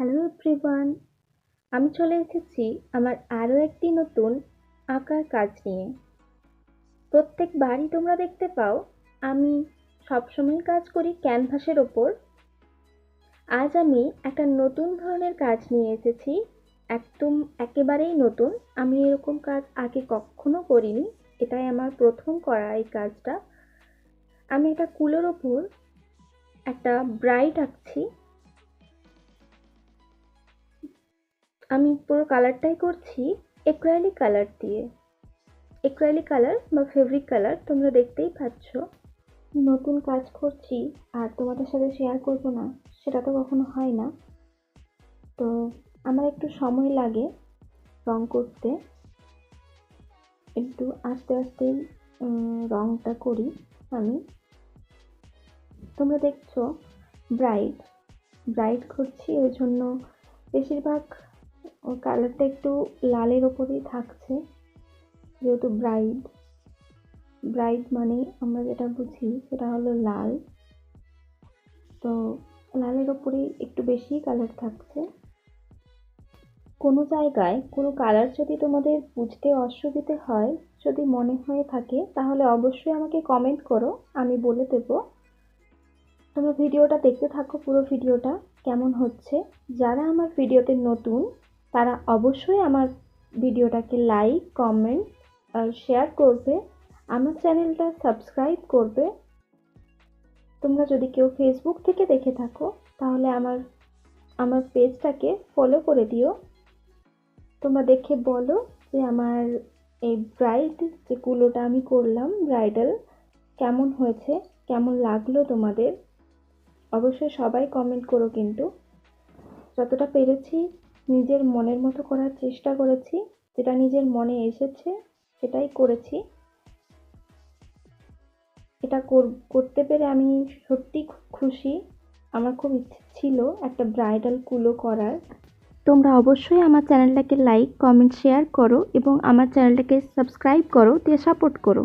Hello everyone, আমি চলে এসেছি আমার আরও একটি নতুন আঁকার কাজ নিয়ে। প্রত্যেকবারই তোমরা দেখতে পাও আমি সবসময় কাজ করি ক্যানভাসের ওপর। আজ আমি একটা নতুন ধরনের কাজ নিয়ে এসেছি, একদম একেবারেই নতুন। আমি এরকম কাজ আগে কখনো করিনি, এটাই আমার প্রথম করা এই কাজটা। আমি একটা কুলোর ওপর একটা ব্রাইড আঁকছি। আমি পুরো কালারটাই করছি অ্যাক্রিলিক কালার দিয়ে। অ্যাক্রিলিক কালার বা ফেব্রিক কালার তোমরা দেখতেই পাচ্ছ। নতুন কাজ করছি আর তোমাদের সাথে শেয়ার করব না, সেটা তো কখনো হয় না। তো আমার একটু সময় লাগে রং করতে, একটু আস্তে আস্তেই রংটা করি আমি। তোমরা দেখছো ব্রাইট ব্রাইট করছি, ওই জন্য বেশিরভাগ কালারটা একটু লালের ওপরেই থাকছে, যেহেতু ব্রাইড মানে আমরা যেটা বুঝি সেটা হলো লাল। তো লালের ওপরেই একটু বেশি কালার থাকছে। কোনো জায়গায় কোনো কালার যদি তোমাদের বুঝতে অসুবিধে হয়, যদি মনে হয়ে থাকে, তাহলে অবশ্যই আমাকে কমেন্ট করো, আমি বলে দেব। তোমরা ভিডিওটা দেখতে থাকো, পুরো ভিডিওটা কেমন হচ্ছে। যারা আমার ভিডিওতে নতুন তারা অবশ্যই আমার ভিডিওটাকে লাইক, কমেন্ট আর শেয়ার করবে, আমার চ্যানেলটা সাবস্ক্রাইব করবে। তোমরা যদি কেউ ফেসবুক থেকে দেখে থাকো তাহলে আমার পেজটাকে ফলো করে দিও। তোমরা দেখে বলো যে আমার এই ব্রাইড যে কুলোটা আমি করলাম ব্রাইডাল, কেমন হয়েছে, কেমন লাগলো তোমাদের। অবশ্যই সবাই কমেন্ট করো কিন্তু। যতটা পেরেছি নিজের মনের মতো করার চেষ্টা করেছি, যেটা নিজের মনে এসেছে সেটাই করেছি। এটা করতে পেরে আমি সত্যি খুব খুশি। আমার খুব ইচ্ছে ছিল একটা ব্রাইডাল কুলো করার। তোমরা অবশ্যই আমার চ্যানেলটাকে লাইক, কমেন্ট, শেয়ার করো এবং আমার চ্যানেলটাকে সাবস্ক্রাইব করো, দিয়ে সাপোর্ট করো।